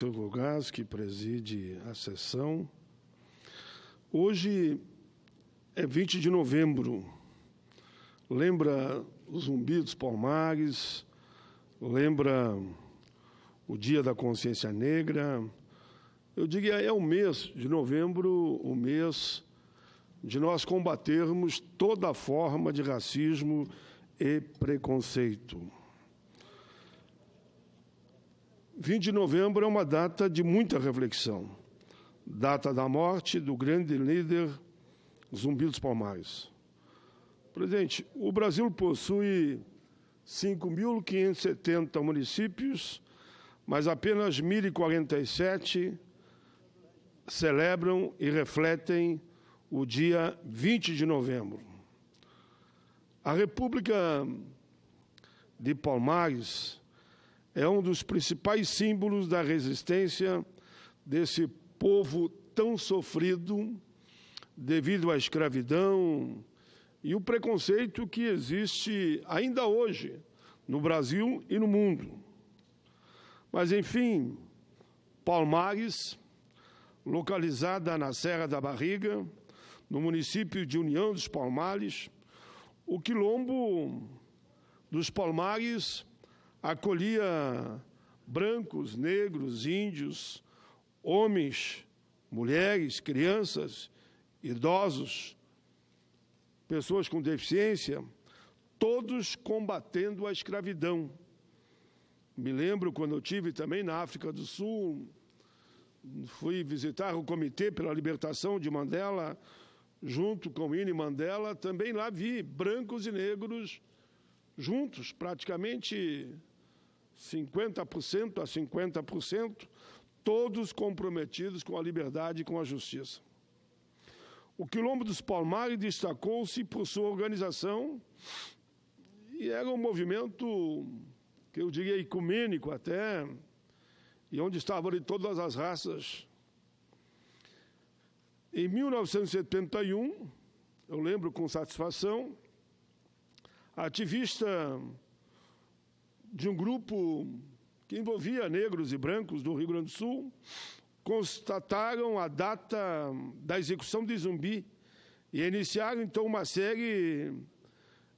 Sr. Gogás, que preside a sessão. Hoje é 20 de novembro. Lembra o Zumbi dos Palmares, lembra o Dia da Consciência Negra. Eu diria, é o mês de novembro, o mês de nós combatermos toda forma de racismo e preconceito. 20 de novembro é uma data de muita reflexão. Data da morte do grande líder Zumbi dos Palmares. Presidente, o Brasil possui 5.570 municípios, mas apenas 1.047 celebram e refletem o dia 20 de novembro. A República de Palmares é um dos principais símbolos da resistência desse povo tão sofrido devido à escravidão e o preconceito que existe ainda hoje no Brasil e no mundo. Mas, enfim, Palmares, localizada na Serra da Barriga, no município de União dos Palmares, o Quilombo dos Palmares acolhia brancos, negros, índios, homens, mulheres, crianças, idosos, pessoas com deficiência, todos combatendo a escravidão. Me lembro quando eu estive também na África do Sul, fui visitar o Comitê pela Libertação de Mandela, junto com Winnie Mandela, também lá vi brancos e negros juntos, praticamente 50% a 50%, todos comprometidos com a liberdade e com a justiça. O Quilombo dos Palmares destacou-se por sua organização e era um movimento, que eu diria, ecumênico até, e onde estavam ali todas as raças. Em 1971, eu lembro com satisfação, a ativista de um grupo que envolvia negros e brancos do Rio Grande do Sul constataram a data da execução de Zumbi e iniciaram, então, uma série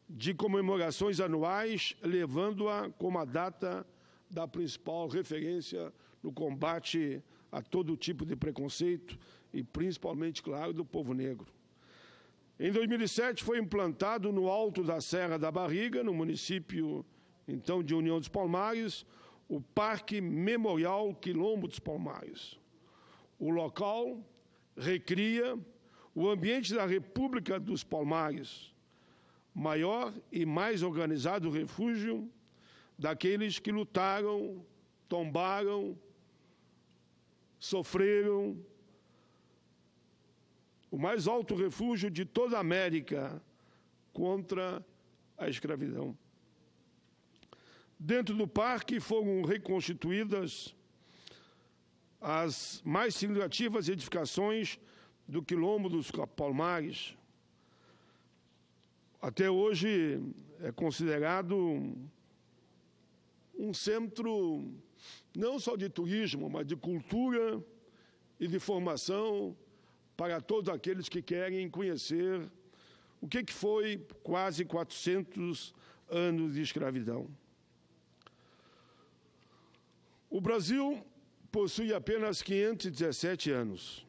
de comemorações anuais, levando-a como a data da principal referência no combate a todo tipo de preconceito e, principalmente, claro, do povo negro. Em 2007, foi implantado no alto da Serra da Barriga, no município, então, de União dos Palmares, o Parque Memorial Quilombo dos Palmares. O local recria o ambiente da República dos Palmares, maior e mais organizado refúgio daqueles que lutaram, tombaram, sofreram, o mais alto refúgio de toda a América contra a escravidão. Dentro do parque foram reconstituídas as mais significativas edificações do Quilombo dos Palmares. Até hoje é considerado um centro não só de turismo, mas de cultura e de formação para todos aqueles que querem conhecer o que foi quase 400 anos de escravidão. O Brasil possui apenas 517 anos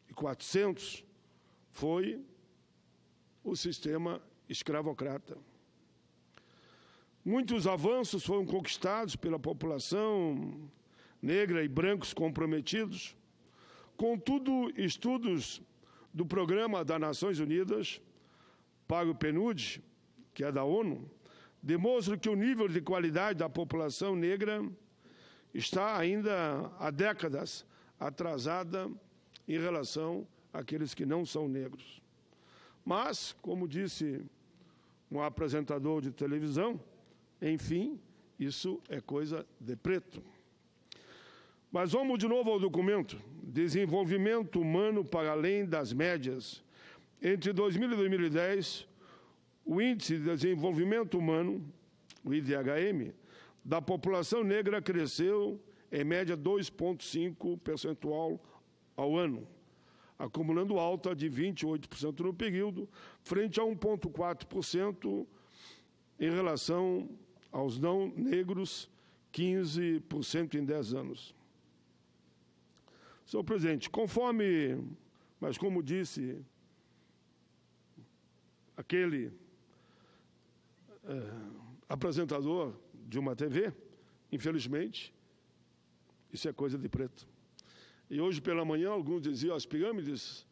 e 400 foi o sistema escravocrata. Muitos avanços foram conquistados pela população negra e brancos comprometidos. Contudo, estudos do Programa das Nações Unidas para o PNUD, que é da ONU, demonstram que o nível de qualidade da população negra está ainda há décadas atrasada em relação àqueles que não são negros. Mas, como disse um apresentador de televisão, enfim, isso é coisa de preto. Mas vamos de novo ao documento. Desenvolvimento humano para além das médias. Entre 2000 e 2010, o Índice de Desenvolvimento Humano, o IDHM, da população negra cresceu em média 2,5% ao ano, acumulando alta de 28% no período, frente a 1,4% em relação aos não negros, 15% em 10 anos. Senhor presidente, mas como disse aquele apresentador de uma TV, infelizmente, isso é coisa de preto. E hoje pela manhã, alguns diziam as pirâmides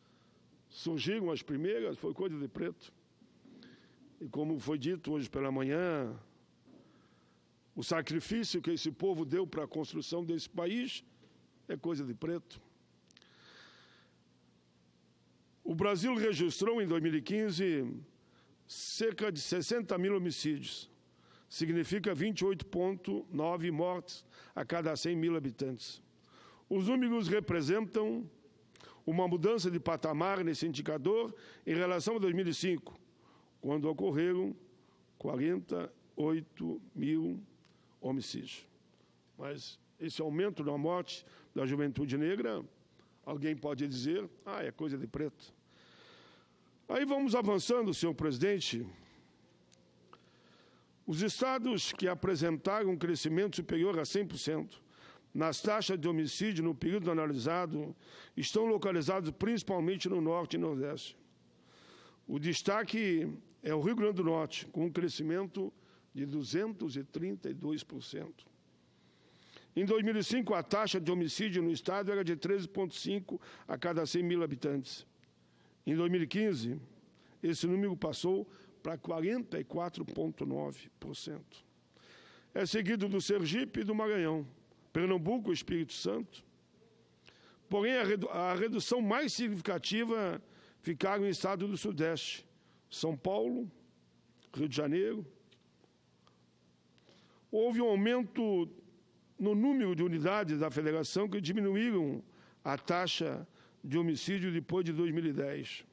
surgiram as primeiras, foi coisa de preto. E como foi dito hoje pela manhã, o sacrifício que esse povo deu para a construção desse país é coisa de preto. O Brasil registrou em 2015 cerca de 60 mil homicídios. Significa 28,9 mortes a cada 100 mil habitantes. Os números representam uma mudança de patamar nesse indicador em relação a 2005, quando ocorreram 48 mil homicídios. Mas esse aumento na morte da juventude negra, alguém pode dizer, é coisa de preto. Aí vamos avançando, senhor presidente. Os estados que apresentaram um crescimento superior a 100% nas taxas de homicídio no período analisado estão localizados principalmente no Norte e Nordeste. O destaque é o Rio Grande do Norte, com um crescimento de 232%. Em 2005, a taxa de homicídio no estado era de 13,5 a cada 100 mil habitantes. Em 2015, esse número passou para 44,9%. É seguido do Sergipe e do Maranhão, Pernambuco e Espírito Santo. Porém, a redução mais significativa ficaram em estados do Sudeste, São Paulo, Rio de Janeiro. Houve um aumento no número de unidades da federação que diminuíram a taxa de homicídio depois de 2010.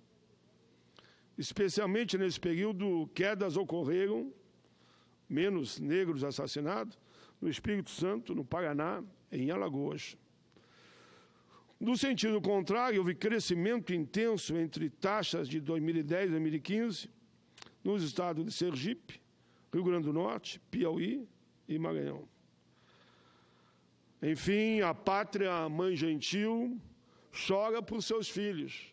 Especialmente nesse período, quedas ocorreram, menos negros assassinados, no Espírito Santo, no Paraná, em Alagoas. No sentido contrário, houve crescimento intenso entre taxas de 2010 e 2015 nos estados de Sergipe, Rio Grande do Norte, Piauí e Maranhão. Enfim, a pátria mãe gentil chora por seus filhos.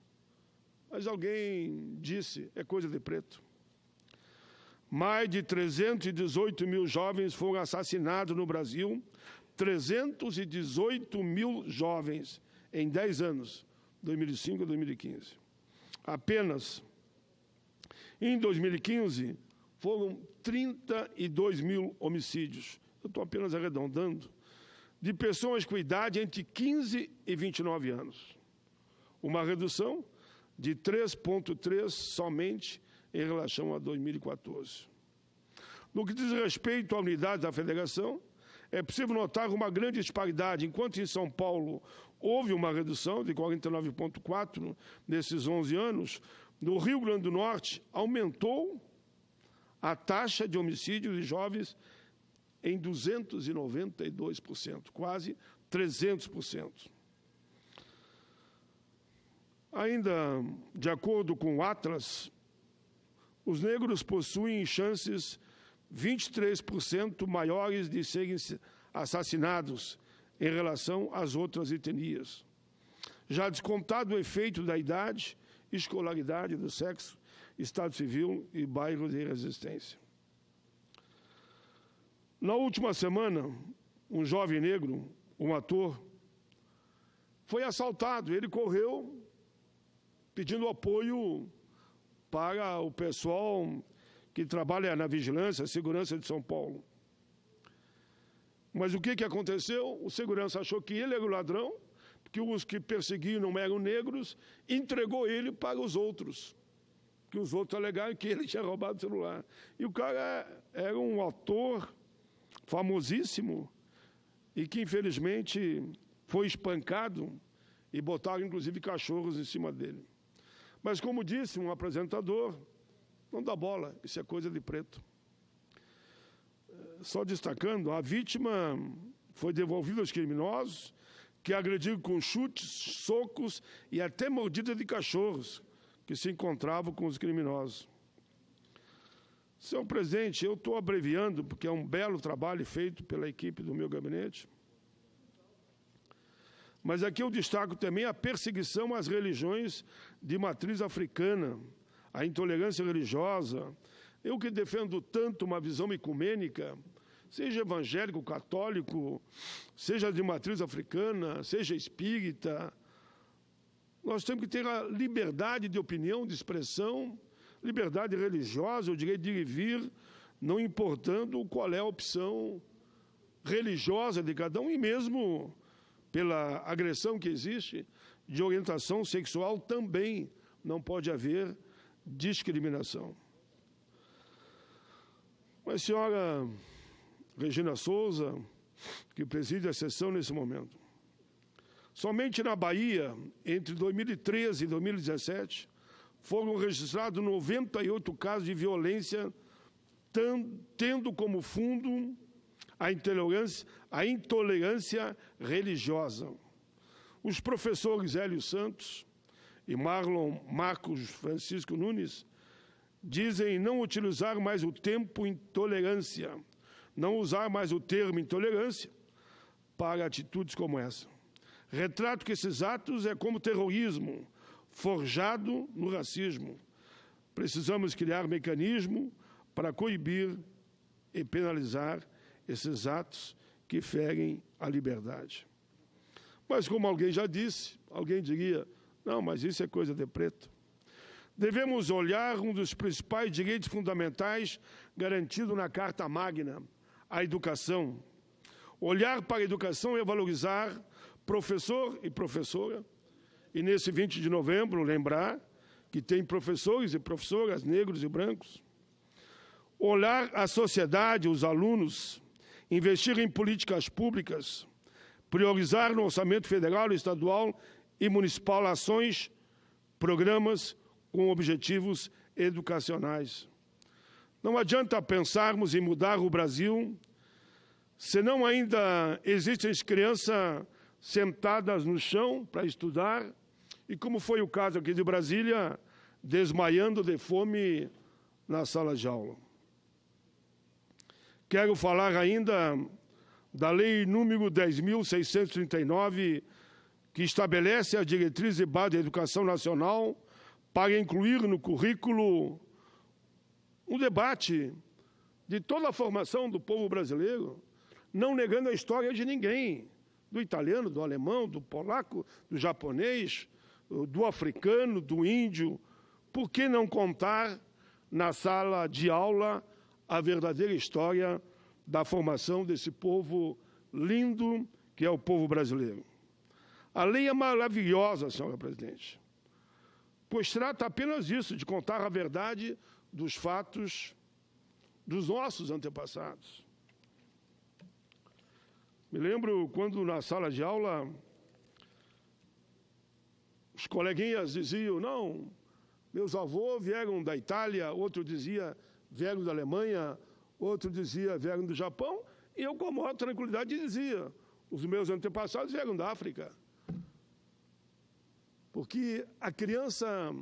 Mas alguém disse, é coisa de preto. Mais de 318 mil jovens foram assassinados no Brasil, 318 mil jovens em 10 anos, 2005 a 2015. Apenas em 2015 foram 32 mil homicídios, eu estou apenas arredondando, de pessoas com idade entre 15 e 29 anos. Uma redução de 3,3 somente em relação a 2014. No que diz respeito à unidade da federação, é possível notar uma grande disparidade. Enquanto em São Paulo houve uma redução de 49,4 nesses 11 anos, no Rio Grande do Norte aumentou a taxa de homicídio de jovens em 292%, quase 300%. Ainda de acordo com o Atlas, os negros possuem chances 23% maiores de serem assassinados em relação às outras etnias. Já descontado o efeito da idade, escolaridade, do sexo, estado civil e bairro de resistência. Na última semana, um jovem negro, um ator, foi assaltado. Ele correu pedindo apoio para o pessoal que trabalha na vigilância, segurança de São Paulo. Mas o que aconteceu? O segurança achou que ele era o ladrão, que os que perseguiam não eram negros, entregou ele para os outros, que os outros alegaram que ele tinha roubado o celular. E o cara era um ator famosíssimo e que, infelizmente, foi espancado e botaram, inclusive, cachorros em cima dele. Mas, como disse um apresentador, não dá bola, isso é coisa de preto. Só destacando, a vítima foi devolvido aos criminosos, que agrediram com chutes, socos e até mordida de cachorros que se encontravam com os criminosos. Senhor presidente, eu estou abreviando, porque é um belo trabalho feito pela equipe do meu gabinete. Mas aqui eu destaco também a perseguição às religiões de matriz africana, a intolerância religiosa. Eu que defendo tanto uma visão ecumênica, seja evangélico, católico, seja de matriz africana, seja espírita, nós temos que ter a liberdade de opinião, de expressão, liberdade religiosa, o direito de ir e vir, não importando qual é a opção religiosa de cada um, e mesmo pela agressão que existe de orientação sexual também não pode haver discriminação. Mas, senhora Regina Souza, que preside a sessão nesse momento, somente na Bahia, entre 2013 e 2017, foram registrados 98 casos de violência, tendo como fundo a intolerância religiosa. Os professores Hélio Santos e Marcos Francisco Nunes dizem não utilizar mais o termo intolerância, não usar mais o termo intolerância para atitudes como essa. Retrato que esses atos é como terrorismo, forjado no racismo. Precisamos criar mecanismo para coibir e penalizar esses atos que ferem a liberdade. Mas, como alguém já disse, alguém diria, não, mas isso é coisa de preto. Devemos olhar um dos principais direitos fundamentais garantido na Carta Magna, a educação. Olhar para a educação é valorizar professor e professora, e nesse 20 de novembro lembrar que tem professores e professoras negros e brancos. Olhar a sociedade, os alunos, investir em políticas públicas, priorizar no orçamento federal, estadual e municipal ações, programas com objetivos educacionais. Não adianta pensarmos em mudar o Brasil, senão ainda existem crianças sentadas no chão para estudar, e como foi o caso aqui de Brasília, desmaiando de fome na sala de aula. Quero falar ainda da Lei número 10.639, que estabelece a diretriz e base da educação nacional para incluir no currículo um debate de toda a formação do povo brasileiro, não negando a história de ninguém, do italiano, do alemão, do polaco, do japonês, do africano, do índio. Por que não contar na sala de aula a verdadeira história da formação desse povo lindo que é o povo brasileiro? A lei é maravilhosa, senhora presidente, pois trata apenas disso, de contar a verdade dos fatos dos nossos antepassados. Me lembro quando na sala de aula os coleguinhas diziam, não, meus avôs vieram da Itália, outro dizia vieram da Alemanha, outro dizia vieram do Japão, e eu com a maior tranquilidade dizia, os meus antepassados vieram da África. Porque a criança,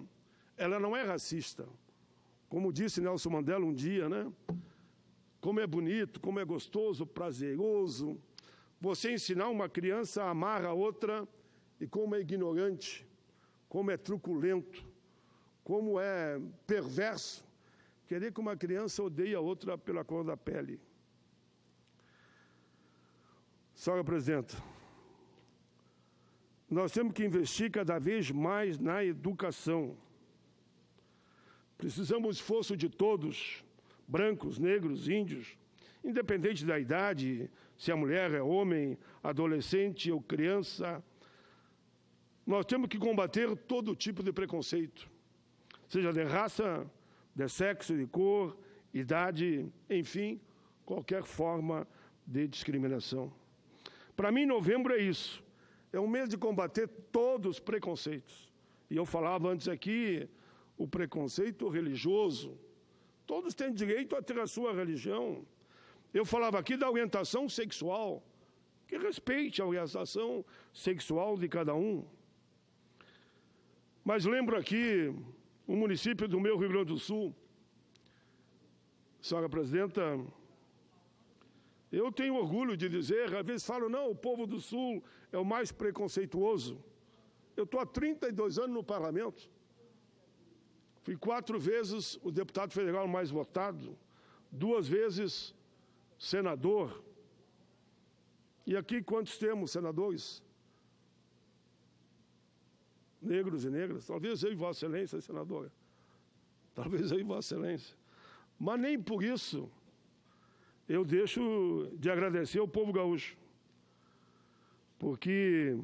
ela não é racista. Como disse Nelson Mandela um dia, né? Como é bonito, como é gostoso, prazeroso você ensinar uma criança a amar a outra, e como é ignorante, como é truculento, como é perverso querer que uma criança odeie a outra pela cor da pele. Senhora Presidenta, nós temos que investir cada vez mais na educação. Precisamos do esforço de todos, brancos, negros, índios, independente da idade, se a mulher é homem, adolescente ou criança. Nós temos que combater todo tipo de preconceito, seja de raça, de sexo, de cor, idade, enfim, qualquer forma de discriminação. Para mim, novembro é isso. É um mês de combater todos os preconceitos. E eu falava antes aqui, o preconceito religioso. Todos têm direito a ter a sua religião. Eu falava aqui da orientação sexual. que respeite a orientação sexual de cada um. Mas lembro aqui o município do meu Rio Grande do Sul. Senhora Presidenta, eu tenho orgulho de dizer, às vezes falam, não, o povo do Sul é o mais preconceituoso. Eu estou há 32 anos no parlamento. Fui 4 vezes o deputado federal mais votado, 2 vezes senador. E aqui quantos temos senadores? Negros e negras? Talvez eu e Vossa Excelência, senadora. Talvez eu e Vossa Excelência. Mas nem por isso eu deixo de agradecer ao povo gaúcho. Porque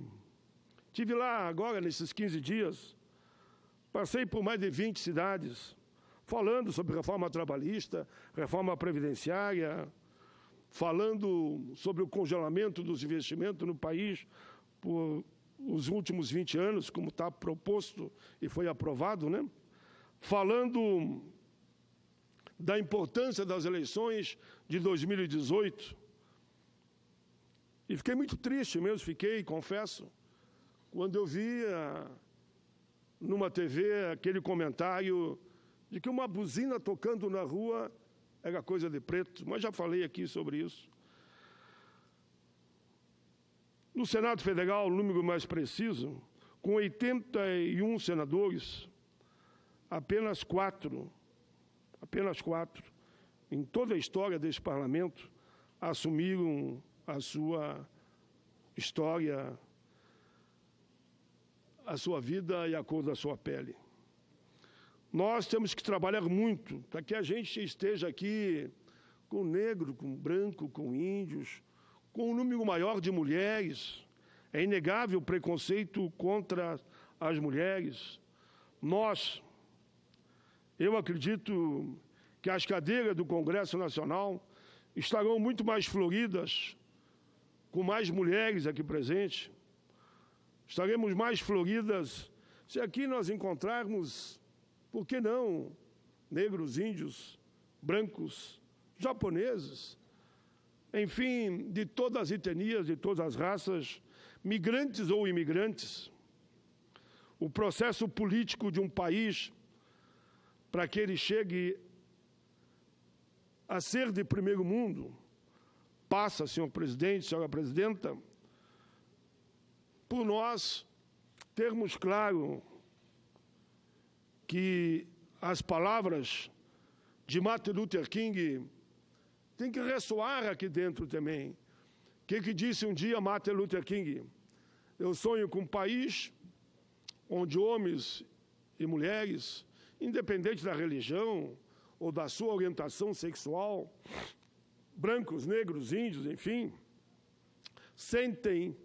estive lá agora, nesses 15 dias, passei por mais de 20 cidades, falando sobre reforma trabalhista, reforma previdenciária, falando sobre o congelamento dos investimentos no país por os últimos 20 anos, como está proposto e foi aprovado, né? Falando da importância das eleições de 2018. E fiquei muito triste mesmo, confesso, quando eu via numa TV aquele comentário de que uma buzina tocando na rua era coisa de preto, mas já falei aqui sobre isso. No Senado Federal, o número mais preciso, com 81 senadores, apenas 4, em toda a história deste parlamento, assumiram a sua história, a sua vida e a cor da sua pele. Nós temos que trabalhar muito para que a gente esteja aqui com negro, com branco, com índios, com um número maior de mulheres. É inegável o preconceito contra as mulheres. Eu acredito que as cadeiras do Congresso Nacional estarão muito mais floridas, com mais mulheres aqui presentes. Estaremos mais floridas se aqui nós encontrarmos, por que não, negros, índios, brancos, japoneses, enfim, de todas as etnias, de todas as raças, migrantes ou imigrantes. O processo político de um país, para que ele chegue a ser de primeiro mundo, passa, senhor presidente, senhora presidenta, por nós termos claro que as palavras de Martin Luther King têm que ressoar aqui dentro também. O que disse um dia Martin Luther King? Eu sonho com um país onde homens e mulheres, independente da religião ou da sua orientação sexual, brancos, negros, índios, enfim, sentem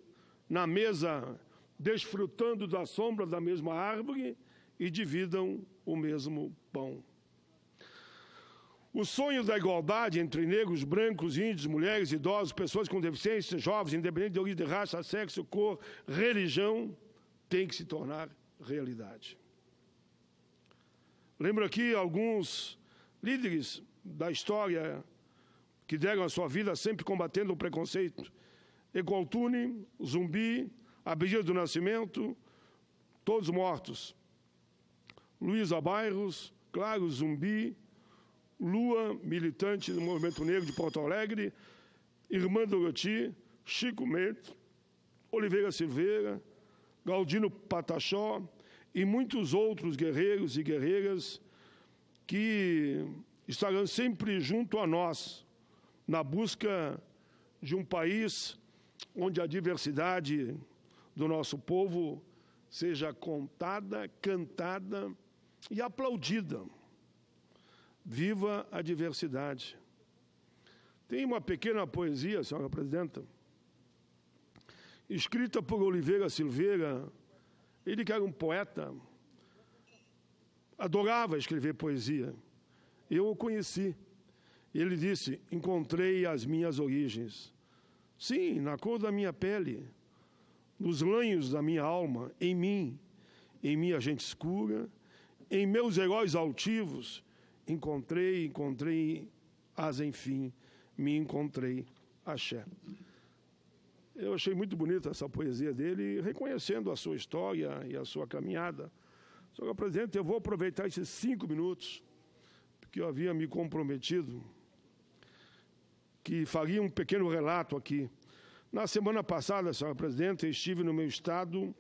na mesa, desfrutando da sombra da mesma árvore e dividam o mesmo pão. O sonho da igualdade entre negros, brancos, índios, mulheres, idosos, pessoas com deficiência, jovens, independente de origem, de raça, sexo, cor, religião, tem que se tornar realidade. Lembro aqui alguns líderes da história que deram a sua vida sempre combatendo o preconceito. Ecoltune, Zumbi, Abdias do Nascimento, todos mortos. Luísa Bairros, claro, Zumbi, Lua, militante do Movimento Negro de Porto Alegre, Irmã Doroti, Chico Mendes, Oliveira Silveira, Galdino Patachó e muitos outros guerreiros e guerreiras que estarão sempre junto a nós na busca de um país onde a diversidade do nosso povo seja contada, cantada e aplaudida. Viva a diversidade. Tem uma pequena poesia, senhora presidenta, escrita por Oliveira Silveira. Ele que era um poeta, adorava escrever poesia. Eu o conheci. Ele disse, encontrei as minhas origens. Sim, na cor da minha pele, nos lanhos da minha alma, em minha gente escura, em meus heróis altivos, encontrei, enfim, me encontrei, axé. Eu achei muito bonita essa poesia dele, reconhecendo a sua história e a sua caminhada. Senhor presidente, eu vou aproveitar esses 5 minutos, porque eu havia me comprometido, que faria um pequeno relato aqui. Na semana passada, senhora presidente, estive no meu estado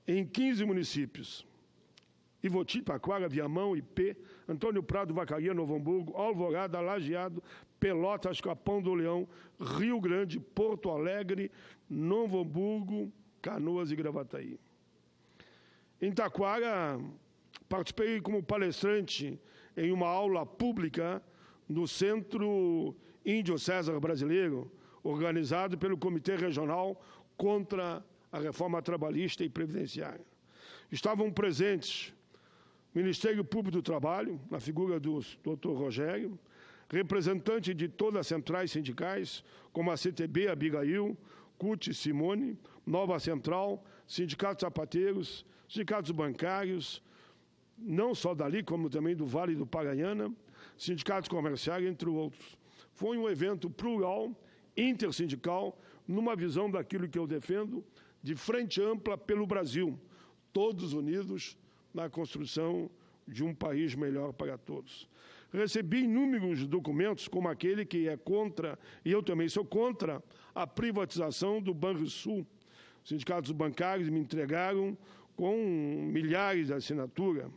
em 15 municípios. Ivoti, Taquara, Viamão, Ipê, Antônio Prado, Vacaria, Novo Hamburgo, Alvorada, Lajeado, Pelotas, Capão do Leão, Rio Grande, Porto Alegre, Novo Hamburgo, Canoas e Gravataí. Em Taquara, participei como palestrante em uma aula pública no Centro Índio César Brasileiro, organizado pelo Comitê Regional contra a Reforma Trabalhista e Previdenciária. Estavam presentes Ministério Público do Trabalho, na figura do Dr. Rogério, representante de todas as centrais sindicais, como a CTB, Abigail, CUT, Simone, Nova Central, Sindicatos Sapateiros, sindicatos bancários, não só dali, como também do Vale do Paranhana, sindicatos comerciais, entre outros. Foi um evento plural, intersindical, numa visão daquilo que eu defendo, de frente ampla pelo Brasil, todos unidos na construção de um país melhor para todos. Recebi inúmeros documentos, como aquele que é contra, e eu também sou contra, a privatização do Banrisul. Os sindicatos bancários me entregaram com milhares de assinaturas.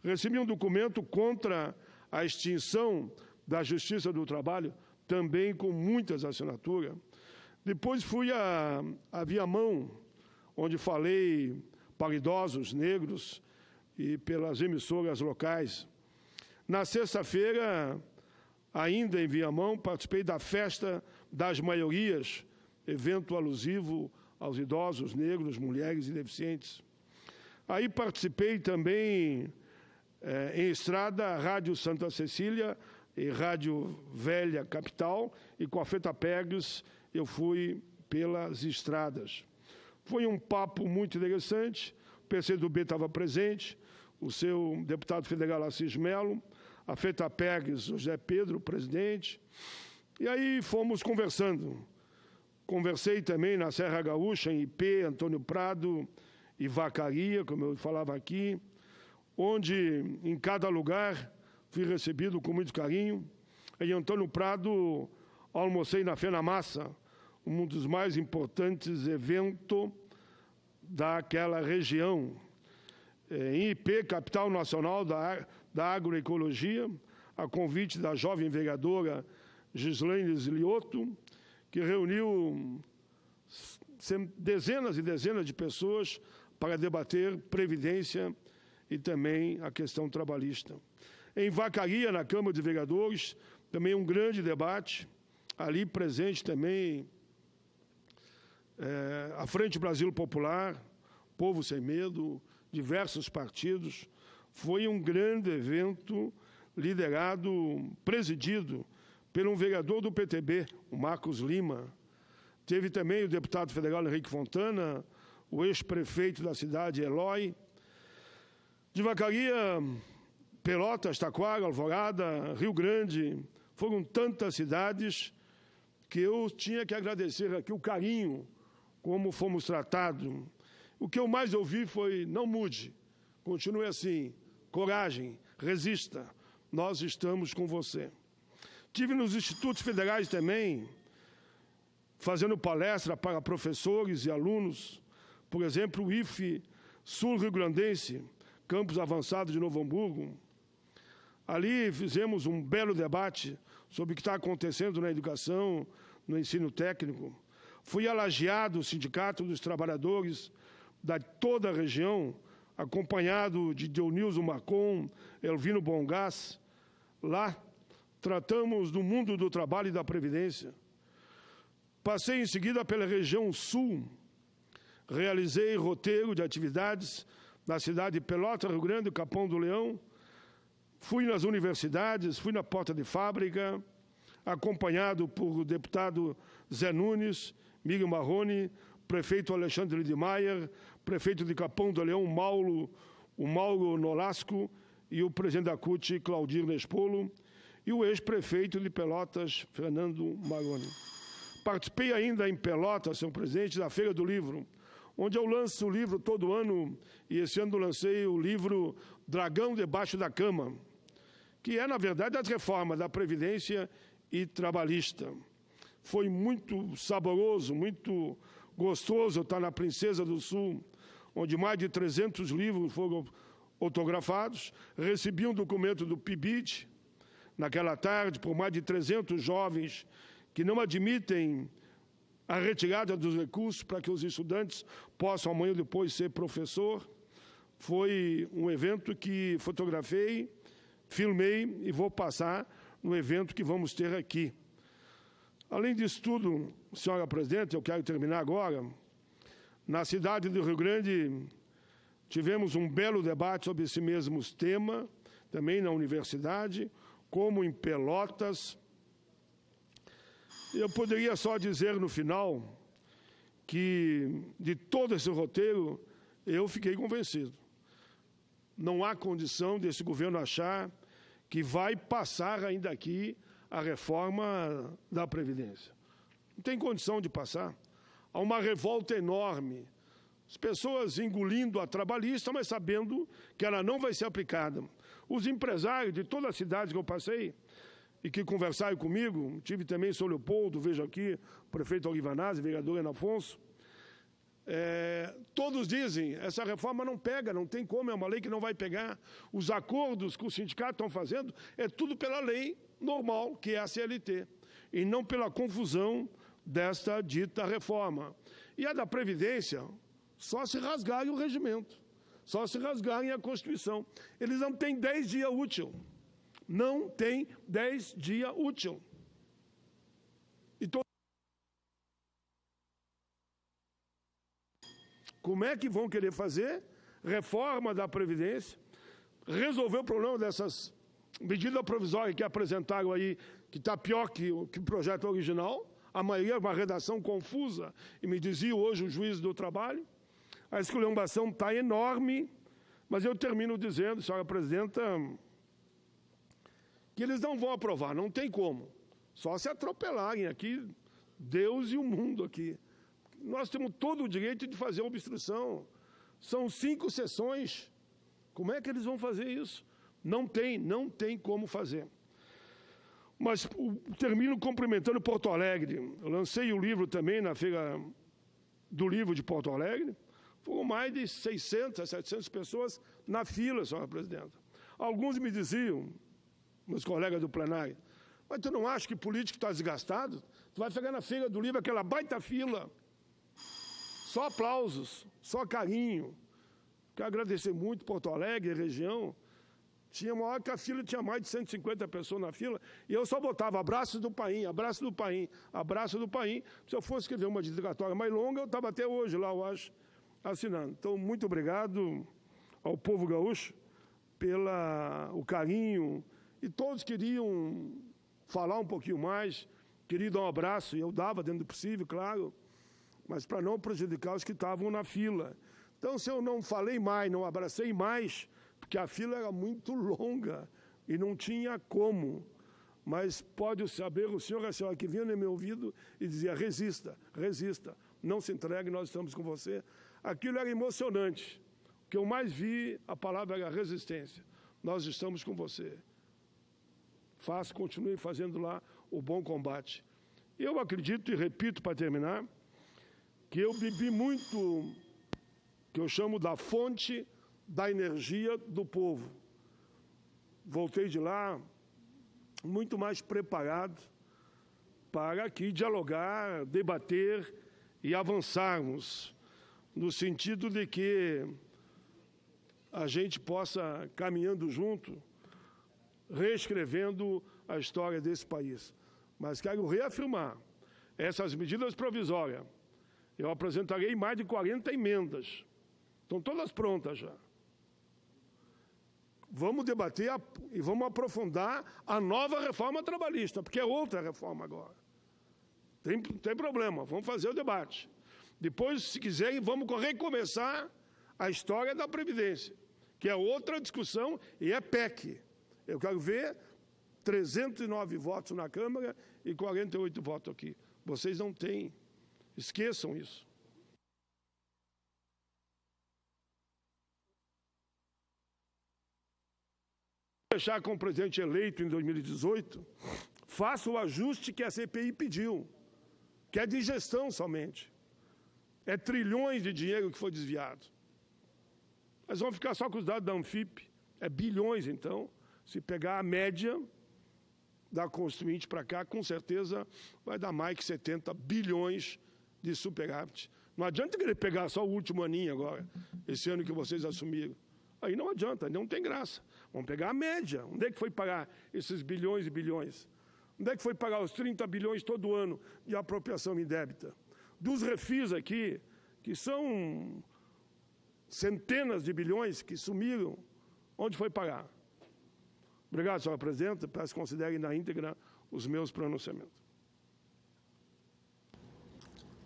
Recebi um documento contra a extinção da Justiça do Trabalho, também com muitas assinaturas. Depois fui a Viamão, onde falei para idosos, negros, e pelas emissoras locais. Na sexta-feira, ainda em Viamão, participei da Festa das Maiorias, evento alusivo aos idosos, negros, mulheres e deficientes. Aí participei também em estrada, Rádio Santa Cecília e Rádio Velha Capital, e com a Feta Pegos eu fui pelas estradas. Foi um papo muito interessante, o PCdoB estava presente, o seu deputado federal Assis Melo, a Feta Pegos, José Pedro, presidente, e aí fomos conversando. Conversei também na Serra Gaúcha, em Ipê, Antônio Prado e Vacaria, como eu falava aqui, onde em cada lugar fui recebido com muito carinho. Em Antônio Prado, almocei na Fena Massa, um dos mais importantes eventos daquela região. Em Ipê, capital nacional da agroecologia, a convite da jovem vereadora Gislaine Zilioto, que reuniu dezenas e dezenas de pessoas para debater previdência e também a questão trabalhista. Em Vacaria, na Câmara de Vereadores, também um grande debate, ali presente também a Frente Brasil Popular, Povo Sem Medo, diversos partidos. Foi um grande evento liderado, presidido por um vereador do PTB, o Marcos Lima. Teve também o deputado federal Henrique Fontana, o ex-prefeito da cidade, Eloy. De Vacaria, Pelotas, Taquara, Alvorada, Rio Grande, foram tantas cidades que eu tinha que agradecer aqui o carinho, como fomos tratados. O que eu mais ouvi foi: não mude, continue assim, coragem, resista, nós estamos com você. Tive nos institutos federais também, fazendo palestra para professores e alunos, por exemplo, o IFE Sul Rio Grandense, Campus Avançado de Novo Hamburgo. Ali fizemos um belo debate sobre o que está acontecendo na educação, no ensino técnico. Fui a Lajeado, o Sindicato dos Trabalhadores da toda a região, acompanhado de Dionilson Marcon, Elvino Bongás. Lá tratamos do mundo do trabalho e da previdência. Passei em seguida pela região sul, realizei roteiro de atividades na cidade de Pelotas, Rio Grande, Capão do Leão. Fui nas universidades, fui na porta de fábrica, acompanhado por o deputado Zé Nunes, Miguel Marrone, prefeito Alexandre de Maier, prefeito de Capão do Leão, o Mauro Nolasco, e o presidente da CUT, Claudir Nespolo, e o ex-prefeito de Pelotas, Fernando Marrone. Participei ainda em Pelotas, senhor presidente, da Feira do Livro, onde eu lanço o livro todo ano, e esse ano lancei o livro Dragão Debaixo da Cama, que é, na verdade, as reformas da Previdência e Trabalhista. Foi muito saboroso, muito gostoso estar na Princesa do Sul, onde mais de 300 livros foram autografados. Recebi um documento do PIBID, naquela tarde, por mais de 300 jovens que não admitem a retirada dos recursos para que os estudantes possam amanhã ou depois ser professor. Foi um evento que fotografei, filmei e vou passar no evento que vamos ter aqui. Além disso tudo, senhora presidente, eu quero terminar agora. Na cidade do Rio Grande, tivemos um belo debate sobre esse mesmo tema, também na universidade, como em Pelotas. Eu poderia só dizer no final que, de todo esse roteiro, eu fiquei convencido. Não há condição desse governo achar que vai passar ainda aqui a reforma da Previdência. Não tem condição de passar. Há uma revolta enorme. As pessoas engolindo a trabalhista, mas sabendo que ela não vai ser aplicada. Os empresários de todas as cidades que eu passei e que conversaram comigo, tive também em São Leopoldo, vejo aqui, o prefeito Olivanazzi, vereador Ana Afonso, todos dizem, essa reforma não pega, não tem como, é uma lei que não vai pegar. Os acordos que os sindicatos estão fazendo é tudo pela lei normal, que é a CLT, e não pela confusão desta dita reforma. E a da Previdência, só se rasgarem o regimento, só se rasgarem a Constituição. Eles não têm 10 dias úteis. Não tem 10 dias úteis. Então, como é que vão querer fazer reforma da Previdência, resolver o problema dessas medidas provisórias que apresentaram aí, que está pior que o projeto original, a maioria é uma redação confusa, e me dizia hoje o juiz do trabalho, a esculhambação está enorme, mas eu termino dizendo, senhora presidenta, que eles não vão aprovar, não tem como, só se atropelarem aqui, Deus e o mundo aqui. Nós temos todo o direito de fazer obstrução. São 5 sessões. Como é que eles vão fazer isso? Não tem como fazer. Mas termino cumprimentando Porto Alegre. Eu lancei o livro também na Feira do Livro de Porto Alegre. Foram mais de 600 a 700 pessoas na fila, senhora presidenta. Alguns me diziam, meus colegas do plenário, mas tu não acha que político está desgastado? Tu vai chegar na Feira do Livro, aquela baita fila, só aplausos, só carinho. Quero agradecer muito Porto Alegre, região. Tinha uma hora que a fila tinha mais de 150 pessoas na fila, e eu só botava abraço do Paim, abraço do Paim, abraço do Paim. Se eu fosse escrever uma dedicatória mais longa, eu estava até hoje lá, eu acho, assinando. Então, muito obrigado ao povo gaúcho pelo carinho, e todos queriam falar um pouquinho mais, queriam dar um abraço, e eu dava dentro do possível, claro, mas para não prejudicar os que estavam na fila. Então, se eu não falei mais, não abracei mais, porque a fila era muito longa e não tinha como. Mas pode saber, o senhor e a senhora que vinha no meu ouvido e dizia, resista, resista, não se entregue, nós estamos com você. Aquilo era emocionante. O que eu mais vi, a palavra era resistência. Nós estamos com você. Continue fazendo lá o bom combate. Eu acredito e repito para terminar, que eu bebi muito, que eu chamo da fonte da energia do povo. Voltei de lá muito mais preparado para aqui dialogar, debater e avançarmos, no sentido de que a gente possa, caminhando junto, reescrevendo a história desse país. Mas quero reafirmar, essas medidas provisórias, eu apresentarei mais de 40 emendas. Estão todas prontas já. Vamos debater e vamos aprofundar a nova reforma trabalhista, porque é outra reforma agora. Tem problema, vamos fazer o debate. Depois, se quiserem, vamos recomeçar a história da Previdência, que é outra discussão e é PEC. Eu quero ver 309 votos na Câmara e 48 votos aqui. Vocês não têm. Esqueçam isso. Fechar com o presidente eleito em 2018, faça o ajuste que a CPI pediu, que é de gestão somente. É trilhões de dinheiro que foi desviado. Mas vamos ficar só com os dados da Anfip. É bilhões, então. Se pegar a média da Constituinte para cá, com certeza vai dar mais que 70 bilhões de superávit. Não adianta querer pegar só o último aninho agora, esse ano que vocês assumiram. Aí não adianta, não tem graça. Vamos pegar a média. Onde é que foi pagar esses bilhões e bilhões? Onde é que foi pagar os 30 bilhões todo ano de apropriação indébita? Dos refis aqui, que são centenas de bilhões que sumiram, onde foi pagar? Obrigado, senhora presidenta. Peço que considerem na íntegra os meus pronunciamentos.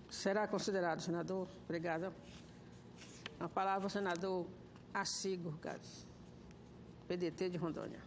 Será considerado, senador. Obrigada. A palavra ao senador Arcigo Gades, PDT de Rondônia.